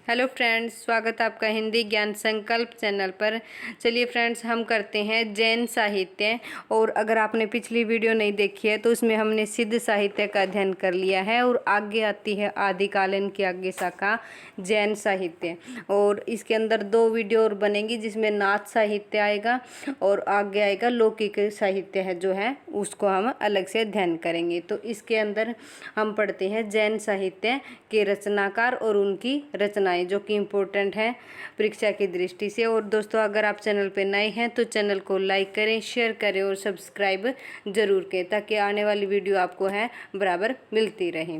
Hello friends, स्वागत है आपका हिंदी ज्ञान संकल्प चैनल पर। चलिए फ्रेंड्स, हम करते हैं जैन साहित्य। और अगर आपने पिछली वीडियो नहीं देखी है तो उसमें हमने सिद्ध साहित्य का अध्ययन कर लिया है और आगे आती है आदिकालीन की आगे शाखा जैन साहित्य। और इसके अंदर 2 वीडियो और बनेंगी जिसमें नाथ साहित्य आएगा और आगे आएगा लौकिक साहित्य है जो है उसको हम अलग से अध्ययन करेंगे। तो इसके अंदर हम पढ़ते हैं जैन साहित्य के रचनाकार और उनकी रचनाएं जो कि इम्पोर्टेंट है परीक्षा की दृष्टि से। और दोस्तों, अगर आप चैनल पे नए हैं तो चैनल को लाइक करें, शेयर करें और सब्सक्राइब जरूर करें ताकि आने वाली वीडियो आपको है बराबर मिलती रहे।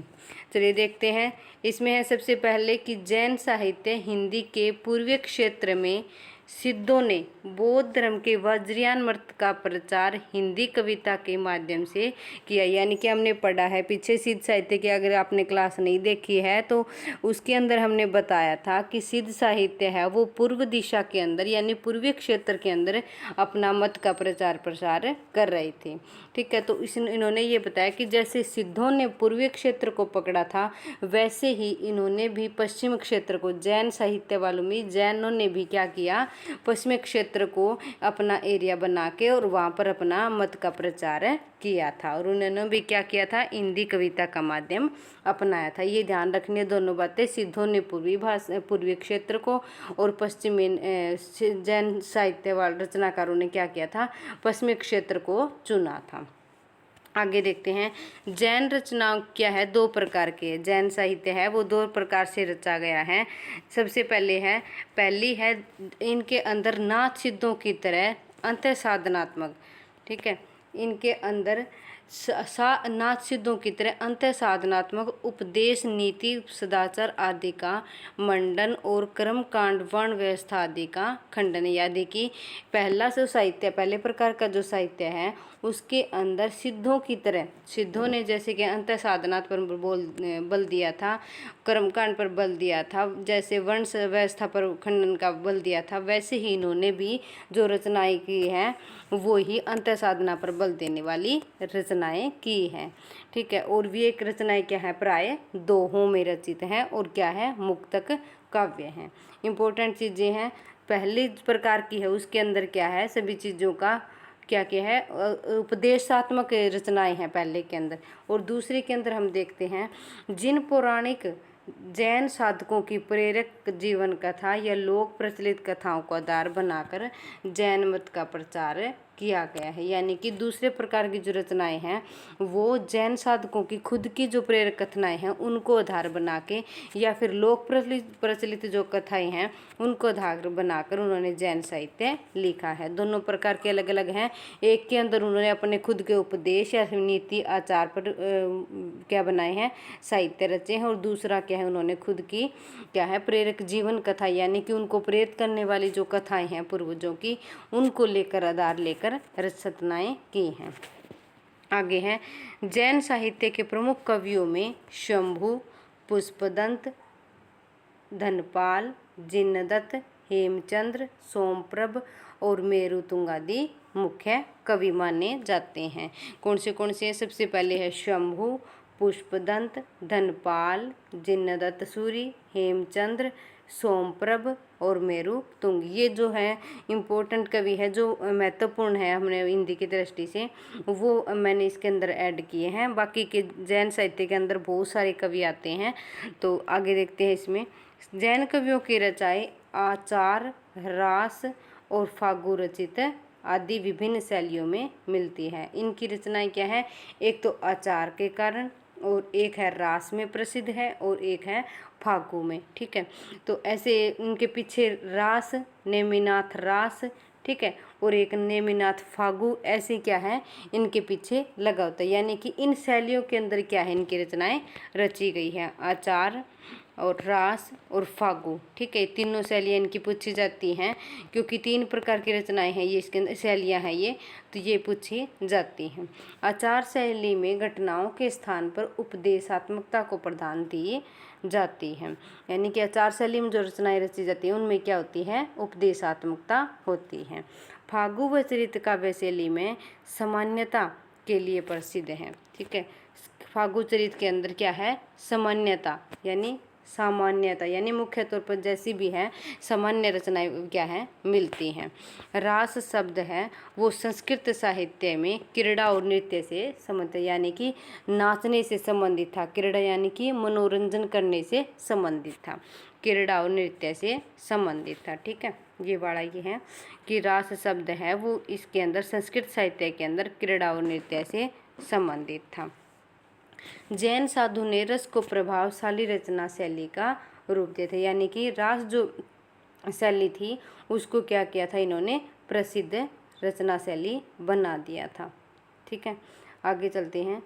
चलिए देखते हैं। इसमें है सबसे पहले कि जैन साहित्य हिंदी के पूर्वी क्षेत्र में सिद्धों ने बौद्ध धर्म के वज्रयान मत का प्रचार हिंदी कविता के माध्यम से किया। यानी कि हमने पढ़ा है पीछे सिद्ध साहित्य की, अगर आपने क्लास नहीं देखी है तो उसके अंदर हमने बताया था कि सिद्ध साहित्य है वो पूर्व दिशा के अंदर यानी पूर्वी क्षेत्र के अंदर अपना मत का प्रचार प्रसार कर रही थी। ठीक है, तो इन्होंने ये बताया कि जैसे सिद्धों ने पूर्वी क्षेत्र को पकड़ा था वैसे ही इन्होंने भी पश्चिम क्षेत्र को, जैन साहित्य वालों में जैनों ने भी क्या किया, पश्चिमी क्षेत्र को अपना एरिया बना के और वहाँ पर अपना मत का प्रचार किया था। और उन्होंने भी क्या किया था, हिंदी कविता का माध्यम अपनाया था। ये ध्यान रखने दोनों बातें, सिद्धों ने पूर्वी क्षेत्र को और पश्चिमी जैन साहित्य वाले रचनाकारों ने क्या किया था, पश्चिमी क्षेत्र को चुना था। आगे देखते हैं। जैन रचनाओं क्या है, 2 प्रकार के जैन साहित्य है वो 2 प्रकार से रचा गया है। सबसे पहली है इनके अंदर नाथ सिद्धों की तरह अंतः साधनात्मक, ठीक है, इनके अंदर नाथ सिद्धों की तरह अंतः साधनात्मक उपदेश, नीति, सदाचार आदि का मंडन और कर्म कांड, वर्ण व्यवस्था आदि का खंडन। यानी कि पहला जो साहित्य, पहले प्रकार का जो साहित्य है उसके अंदर सिद्धों की तरह, सिद्धों ने जैसे कि अंतः साधनात् पर बल दिया था, कर्मकांड पर बल दिया था, जैसे वर्ण व्यवस्था पर खंडन का बल दिया था, वैसे ही इन्होंने भी जो रचनाएं की हैं वो ही अंतः साधना पर बल देने वाली रचनाएं की हैं। ठीक है, और भी एक रचनाएं क्या है, प्राय दोहों में रचित हैं और क्या है, मुक्तक काव्य हैं। इम्पोर्टेंट चीज़ें हैं। पहली प्रकार की है उसके अंदर क्या है, सभी चीज़ों का क्या क्या है, उपदेशात्मक रचनाएं हैं पहले के अंदर। और दूसरे के अंदर हम देखते हैं जिन पौराणिक जैन साधकों की प्रेरक जीवन कथा या लोक प्रचलित कथाओं को आधार बनाकर जैन मत का प्रचार किया गया है। यानी कि दूसरे प्रकार की जो रचनाएं हैं वो जैन साधकों की खुद की जो प्रेरक कथनाएं हैं उनको आधार बना के या फिर लोक प्रचलित जो कथाएं हैं उनको आधार बनाकर उन्होंने जैन साहित्य लिखा है। दोनों प्रकार के अलग अलग हैं। एक के अंदर उन्होंने अपने खुद के उपदेश या नीति आचार पर क्या बनाए हैं, साहित्य रचे हैं। और दूसरा क्या है, उन्होंने खुद की क्या है, प्रेरक जीवन कथा यानी कि उनको प्रेरित करने वाली जो कथाएं हैं पूर्वजों की, उनको लेकर आधार लेकर रचनाएं की हैं। आगे है जैन साहित्य के प्रमुख कवियों में शंभु, पुष्पदंत, धनपाल, जिनदत्त, हेमचंद्र, सोमप्रभ और मेरुतुंग आदि मुख्य कवि माने जाते हैं। कौन से सबसे पहले है शंभु, पुष्पदंत, धनपाल, जिनदत्त सूरि, हेमचंद्र, सोमप्रभ और मेरुतुंग। ये जो है इम्पोर्टेंट कवि है, जो महत्वपूर्ण है हमने हिंदी की दृष्टि से, वो मैंने इसके अंदर ऐड किए हैं। बाकी के जैन साहित्य के अंदर बहुत सारे कवि आते हैं। तो आगे देखते हैं। इसमें जैन कवियों की रचाएं आचार, रास और फागु रचित आदि विभिन्न शैलियों में मिलती है। इनकी रचनाएं क्या है, एक तो आचार के कारण और एक है रास में प्रसिद्ध है और एक है फागु में। ठीक है, तो ऐसे उनके पीछे रास, नेमिनाथ रास, ठीक है, और एक नेमिनाथ फागु, ऐसे क्या है इनके पीछे लगा होता है। यानी कि इन शैलियों के अंदर क्या है, इनकी रचनाएं रची गई है, आचार और रास और फागु। ठीक है, तीनों शैलियाँ इनकी पूछी जाती हैं क्योंकि 3 प्रकार की रचनाएं हैं ये, इसके अंदर शैलियाँ हैं ये, तो ये पूछी जाती हैं। आचार शैली में घटनाओं के स्थान पर उपदेशात्मकता को प्राधान्य दी जाती है। यानी कि आचार शैली में जो रचनाएं रची जाती हैं उनमें क्या होती है, उपदेशात्मकता होती है। फागु व चरित काव्य शैली में सामान्यता के लिए प्रसिद्ध है। ठीक है, फागु चरित के अंदर क्या है, सामान्यता यानी सामान्यता यानी मुख्य तौर पर जैसी भी है सामान्य रचनाएं क्या है मिलती हैं। रास शब्द है वो संस्कृत साहित्य में क्रीड़ा और नृत्य से संबंधित यानी कि नाचने से संबंधित था। क्रीड़ा यानी कि मनोरंजन करने से संबंधित था, क्रीड़ा और नृत्य से संबंधित था। ठीक है, ये वाला ये है कि रास शब्द है वो इसके अंदर संस्कृत साहित्य के अंदर क्रीड़ा और नृत्य से संबंधित था। जैन साधु ने रस को प्रभावशाली रचना शैली का रूप दिया था, यानी कि रास जो शैली थी उसको क्या किया था इन्होंने प्रसिद्ध रचना शैली बना दिया था। ठीक है, आगे चलते हैं।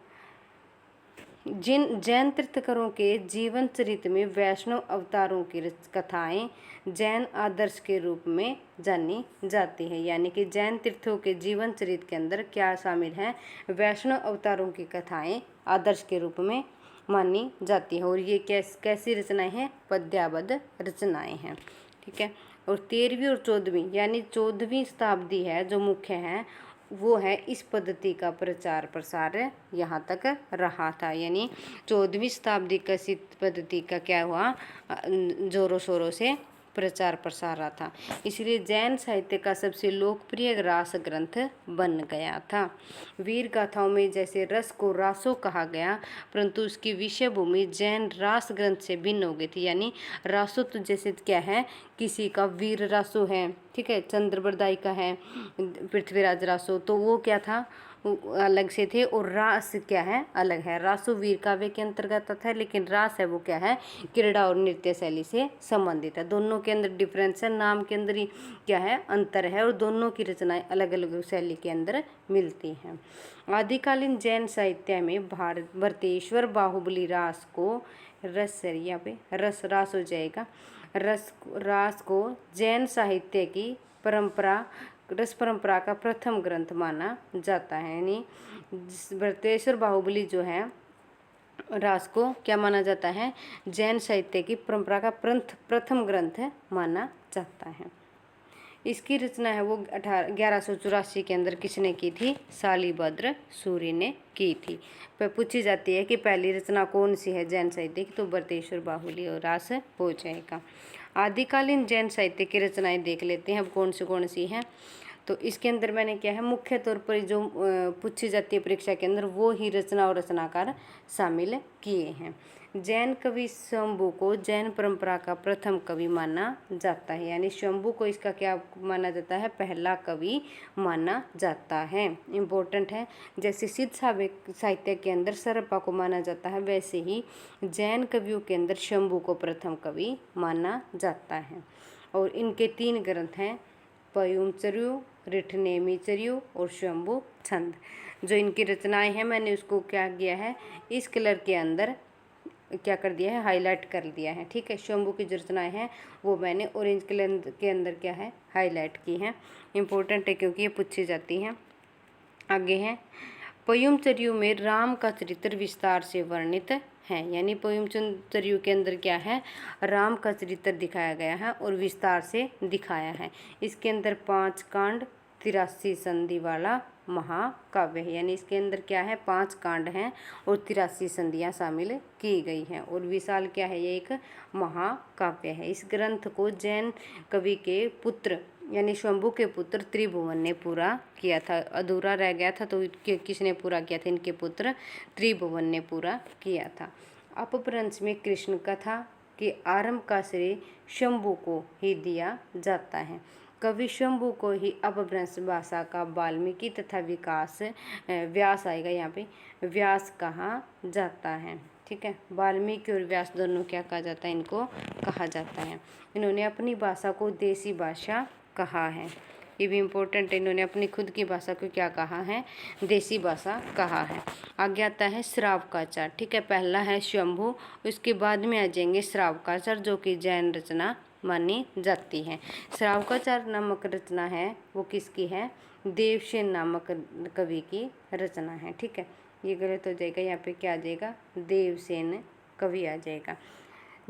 जैन तीर्थंकरों के जीवन चरित्र में वैष्णव अवतारों की कथाएं जैन आदर्श के रूप में जानी जाती है, यानी कि जैन तीर्थों के जीवन चरित्र के अंदर क्या शामिल है, वैष्णव अवतारों की कथाएं आदर्श के रूप में मानी जाती है। और ये कैसी रचनाएं हैं, पद्याबद्ध रचनाएं हैं। ठीक है, और 13वीं और 14वीं यानी 14वीं शताब्दी है जो मुख्य है वो है इस पद्धति का प्रचार प्रसार यहाँ तक रहा था, यानी 14वीं शताब्दी का इस पद्धति का क्या हुआ, जोरों शोरों से प्रचार प्रसार रहा था। इसलिए जैन साहित्य का सबसे लोकप्रिय रास ग्रंथ बन गया था। वीर गाथाओं में जैसे रस को रासो कहा गया, परंतु उसकी विषय भूमि जैन रास ग्रंथ से भिन्न हो गई थी। यानी रासो तो जैसे क्या है, किसी का वीर रासो है, ठीक है, चंद्रबरदाई का है पृथ्वीराज रासो, तो वो क्या था अलग से थे, और रास क्या है अलग है। रासो वीर काव्य के अंतर्गत आता है, लेकिन रास है वो क्या है क्रीड़ा और नृत्य शैली से संबंधित है। दोनों के अंदर डिफरेंस है, नाम के अंदर ही क्या है अंतर है, और दोनों की रचनाएं अलग अलग शैली के अंदर मिलती हैं। आदिकालीन जैन साहित्य में भरतेश्वर बाहुबली रास को रस यहाँ पे रास हो जाएगा, रास को जैन साहित्य की रस परंपरा का प्रथम ग्रंथ माना जाता है। यानी भरतेश्वर बाहुबली जो है रास को क्या माना जाता है, जैन साहित्य की परंपरा का प्रथम ग्रंथ माना जाता है। इसकी रचना है वो 1184 के अंदर किसने की थी, शालिभद्र सूरि ने की थी। पर पूछी जाती है कि पहली रचना कौन सी है जैन साहित्य की, तो भरतेश्वर बाहुबली और रास हो जाएगा। आदिकालीन जैन साहित्य की रचनाएं देख लेते हैं अब कौन सी हैं। तो इसके अंदर मैंने क्या है मुख्य तौर पर जो पूछी जाती है परीक्षा के अंदर वो ही रचना और रचनाकार शामिल किए हैं। जैन कवि शंभु को जैन परंपरा का प्रथम कवि माना जाता है, यानी शंभु को इसका क्या माना जाता है, पहला कवि माना जाता है। इम्पोर्टेंट है, जैसे सिद्ध साहित्य के अंदर सरपा को माना जाता है, वैसे ही जैन कवियों के अंदर शंभु को प्रथम कवि माना जाता है। और इनके 3 ग्रंथ हैं, पयुमचर्यु, रिठनेमिचर्यु और शंभु छंद। जो इनकी रचनाएं हैं मैंने उसको क्या किया है, इस कलर के अंदर क्या कर दिया है, हाईलाइट कर दिया है। ठीक है, शंभु की जो रचनाएं हैं वो मैंने ऑरेंज कलर के अंदर क्या है हाईलाइट की हैं। इम्पोर्टेंट है क्योंकि ये पूछी जाती हैं। आगे है, पयुमचर्यु में राम का चरित्र विस्तार से वर्णित है, यानी पयुमचर्यु के अंदर क्या है, राम का चरित्र दिखाया गया है और विस्तार से दिखाया है। इसके अंदर 5 कांड 83 संधि वाला महाकाव्य है, यानी इसके अंदर क्या है 5 कांड हैं और 83 संधियाँ शामिल की गई हैं, और विशाल क्या है, ये एक महाकाव्य है। इस ग्रंथ को जैन कवि के पुत्र यानी शंभु के पुत्र त्रिभुवन ने पूरा किया था। अधूरा रह गया था तो किसने पूरा किया था, इनके पुत्र त्रिभुवन ने पूरा किया था। अपभ्रंश में कृष्ण कथा के आरंभ का श्रेय शंभु को ही दिया जाता है। कवि शंभु को ही अपभ्रंश भाषा का वाल्मीकि तथा व्यास आएगा यहाँ पे, व्यास कहा जाता है। ठीक है, वाल्मीकि और व्यास दोनों क्या कहा जाता है, इनको कहा जाता है। इन्होंने अपनी भाषा को देसी भाषा कहा है, ये भी इम्पोर्टेंट है। इन्होंने अपनी खुद की भाषा को क्या कहा है, देसी भाषा कहा है। आगे आता है श्रावकाचार। ठीक है, पहला है शंभु, उसके बाद में आ जाएंगे श्रावकाचार जो कि जैन रचना मानी जाती है। श्रावकाचार नामक रचना है वो किसकी है, देवसेन नामक कवि की रचना है। ठीक है, ये गलत हो जाएगा, यहाँ पे क्या आ जाएगा, देवसेन कवि आ जाएगा,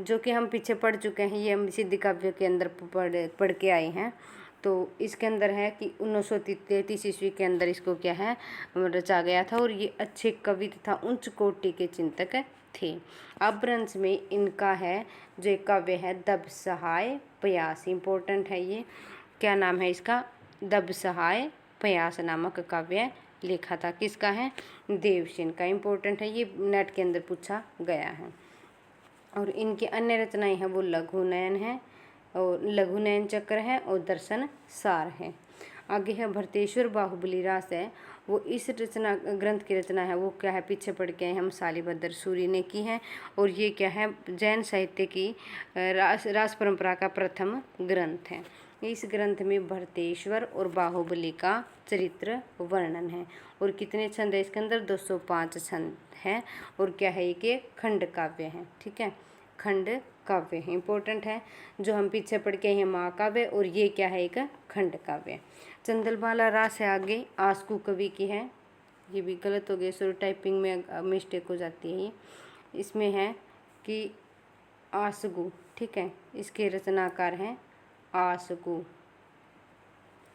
जो कि हम पीछे पढ़ चुके हैं। ये हम सिद्ध काव्य के अंदर पढ़ के आए हैं। तो इसके अंदर है कि 1933 ईस्वी के अंदर इसको क्या है रचा गया था, और ये अच्छे कवि तथा उच्च कोटि के चिंतक थे। अपभ्रंश में इनका है जो काव्य है दब सहाय प्रयास, इंपॉर्टेंट है ये। क्या नाम है इसका? दब सहाय प्रयास नामक काव्य लिखा था। किसका है? देवसेन का। इंपॉर्टेंट है ये, नेट के अंदर पूछा गया है। और इनकी अन्य रचनाएं हैं वो लघुनयन है और लघुनयन चक्र है और दर्शन सार है। आगे है भरतेश्वर बाहुबली रास है, वो इस रचना ग्रंथ की रचना है वो क्या है? पीछे पड़ के हम शालिभद्र सूरी ने की है। और ये क्या है? जैन साहित्य की रास परंपरा का प्रथम ग्रंथ है। इस ग्रंथ में भरतेश्वर और बाहुबली का चरित्र वर्णन है। और कितने छंद है इसके अंदर? 205 छंद है। और क्या है? ये खंड काव्य है। ठीक है, खंड काव्य है, इंपॉर्टेंट है। जो हम पीछे पढ़ के हैं महाकाव्य, और ये क्या है? एक खंड काव्य। चंद्रमाला रास है आगे, आस्कू कवि की है। ये भी गलत हो गया, सॉरी टाइपिंग में मिस्टेक हो जाती है ये। इसमें है कि आसगु, ठीक है, इसके रचनाकार हैं आसगु।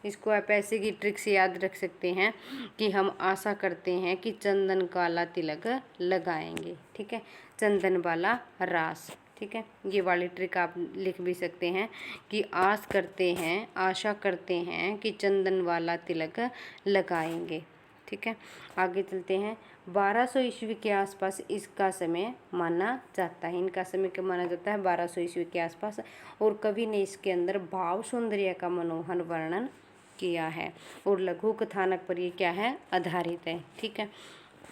इसको आप ऐसे की ट्रिक से याद रख सकते हैं कि हम आशा करते हैं कि चंदन काला तिलक लगाएंगे। ठीक है, चंदन वाला रास। ठीक है, ये वाली ट्रिक आप लिख भी सकते हैं कि आस करते हैं, आशा करते हैं कि चंदन वाला तिलक लगाएंगे। ठीक है, आगे चलते हैं। 1200 ईस्वी के आसपास इसका समय माना जाता है। इनका समय क्या माना जाता है? 1200 ईस्वी के आसपास। और कवि ने इसके अंदर भाव सौंदर्य का मनोहर वर्णन किया है। और लघु कथानक पर ये क्या है? आधारित है। ठीक है,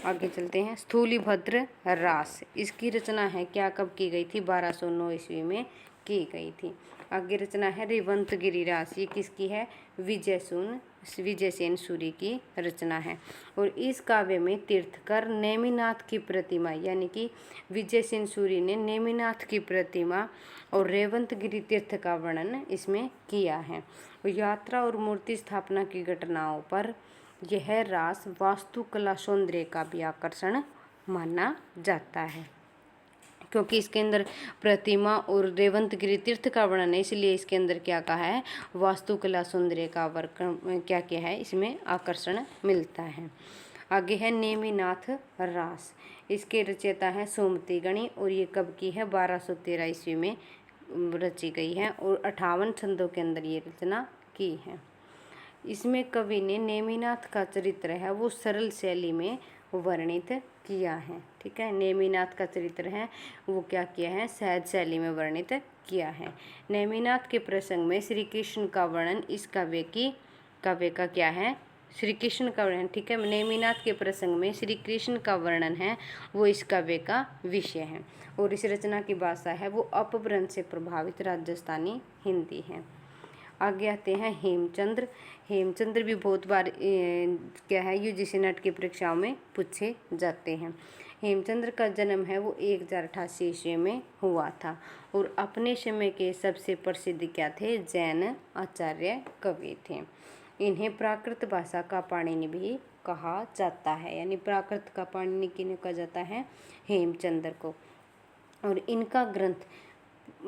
आगे चलते हैं। स्थूलीभद्र रास, इसकी रचना है क्या? कब की गई थी? 1209 ईस्वी में की गई थी। आगे रचना है रेवंत गिरी रास, ये किसकी है? विजयसेन सूरी की रचना है। और इस काव्य में तीर्थकर नेमिनाथ की प्रतिमा, यानी कि विजयसेन सूरी ने नेमिनाथ की प्रतिमा और रेवंत गिरी तीर्थ का वर्णन इसमें किया है। यात्रा और मूर्ति स्थापना की घटनाओं पर यह रास वास्तुकला सौंदर्य का भी आकर्षण माना जाता है, क्योंकि इसके अंदर प्रतिमा और रेवंत गिरी तीर्थ का वर्णन है, इसलिए इसके अंदर क्या कहा है? वास्तुकला सौंदर्य का वर्णन क्या क्या है? इसमें आकर्षण मिलता है। आगे है नेमिनाथ रास, इसके रचयिता है सोमती गणी। और ये कब की है? 1213 ईस्वी में रची गई है। और 58 छंदों के अंदर ये रचना की है। इसमें कवि ने नेमिनाथ का चरित्र है वो सरल शैली में वर्णित किया है। ठीक है, नेमिनाथ का चरित्र है वो क्या किया है? सहज शैली में वर्णित किया है। नेमिनाथ के प्रसंग में श्री कृष्ण का वर्णन इस काव्य का क्या है? श्री कृष्ण का वर्णन। ठीक है, नेमिनाथ के प्रसंग में श्री कृष्ण का वर्णन है वो इस काव्य का विषय है। और इस रचना की भाषा है वो अपभ्रंश से प्रभावित राजस्थानी हिंदी है। आगे आते हैं हेमचंद्र। हेमचंद्र भी बहुत बार क्या है? यूजीसी नेट की परीक्षाओं में पूछे जाते हैं। हेमचंद्र का जन्म है वो 1088 ईस्वी में हुआ था। और अपने समय के सबसे प्रसिद्ध क्या थे? जैन आचार्य कवि थे। इन्हें प्राकृत भाषा का पाणिनि भी कहा जाता है, यानी प्राकृत का पाणिनि किन्हें कहा जाता है? हेमचंद्र को। और इनका ग्रंथ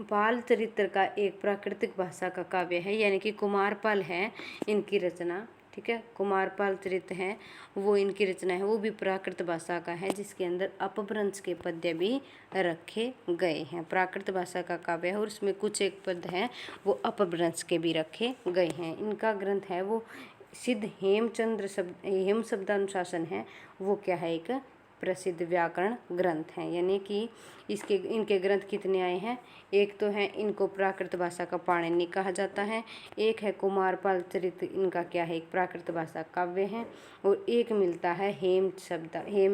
बाल चरित्र का एक प्राकृतिक भाषा का काव्य है, यानी कि कुमारपाल है इनकी रचना। ठीक है, कुमारपाल चरित्र है वो इनकी रचना है, वो भी प्राकृत भाषा का है, जिसके अंदर अपभ्रंश के पद्य भी रखे गए हैं। प्राकृत भाषा का काव्य है और उसमें कुछ एक पद हैं वो अपभ्रंश के भी रखे गए हैं। इनका ग्रंथ है वो सिद्ध हेम शब्दानुशासन है वो क्या है? एक प्रसिद्ध व्याकरण ग्रंथ हैं, यानी कि इनके ग्रंथ कितने आए हैं? एक तो है इनको प्राकृत भाषा का पाणिनि कहा जाता है, एक है कुमारपाल चरित्र, इनका क्या है? एक प्राकृत भाषा काव्य है। और एक मिलता है हेम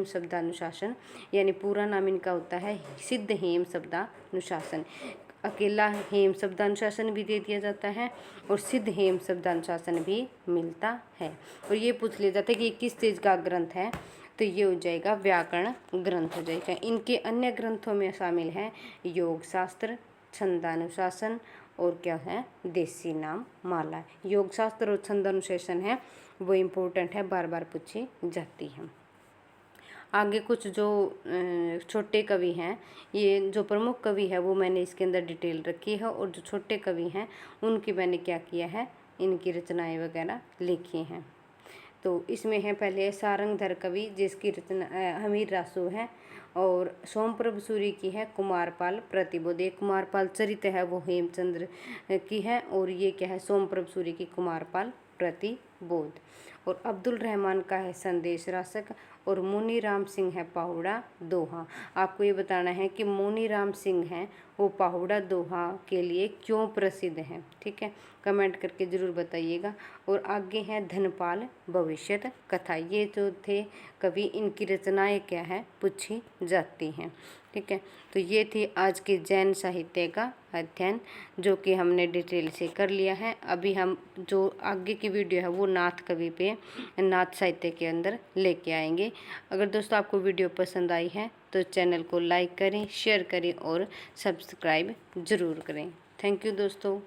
शब्दानुशासन, यानी पूरा नाम इनका होता है सिद्ध हेम शब्दानुशासन। अकेला हेम शब्दानुशासन भी दे दिया जाता है और सिद्ध हेम शब्दानुशासन भी मिलता है। और ये पूछ लिया जाता है कि किस चीज़ का ग्रंथ है, तो ये हो जाएगा व्याकरण ग्रंथ हो जाएगा। इनके अन्य ग्रंथों में शामिल है योग शास्त्र, छंदानुशासन और क्या है? देसी नाम माला। योग शास्त्र और छंदानुशासन है वो इम्पोर्टेंट है, बार बार पूछी जाती है। आगे कुछ जो छोटे कवि हैं, ये जो प्रमुख कवि है वो मैंने इसके अंदर डिटेल रखी है, और जो छोटे कवि हैं उनकी मैंने क्या किया है? इनकी रचनाएं वगैरह लिखी हैं। तो इसमें है पहले सारंगधर कवि जिसकी रचना हमीर रासो है, और सोमप्रभ सूरी की है कुमारपाल प्रतिबोध। ये कुमारपाल चरित है वो हेमचंद्र की है, और ये क्या है सोमप्रभ सूरी की कुमारपाल प्रतिबोध। और अब्दुल रहमान का है संदेश रासक, और मुनी राम सिंह है पाहुड़ा दोहा। आपको ये बताना है कि मुनी राम सिंह हैं वो पाहुड़ा दोहा के लिए क्यों प्रसिद्ध हैं, ठीक है, कमेंट करके ज़रूर बताइएगा। और आगे है धनपाल भविष्यत कथा। ये जो थे कवि, इनकी रचनाएं क्या है पूछी जाती हैं, ठीक है। तो ये थी आज के जैन साहित्य का अध्ययन, जो कि हमने डिटेल से कर लिया है। अभी हम जो आगे की वीडियो है वो नाथ कवि पे, नाथ साहित्य के अंदर लेके आएंगे। अगर दोस्तों आपको वीडियो पसंद आई है तो चैनल को लाइक करें, शेयर करें और सब्सक्राइब ज़रूर करें। थैंक यू दोस्तों।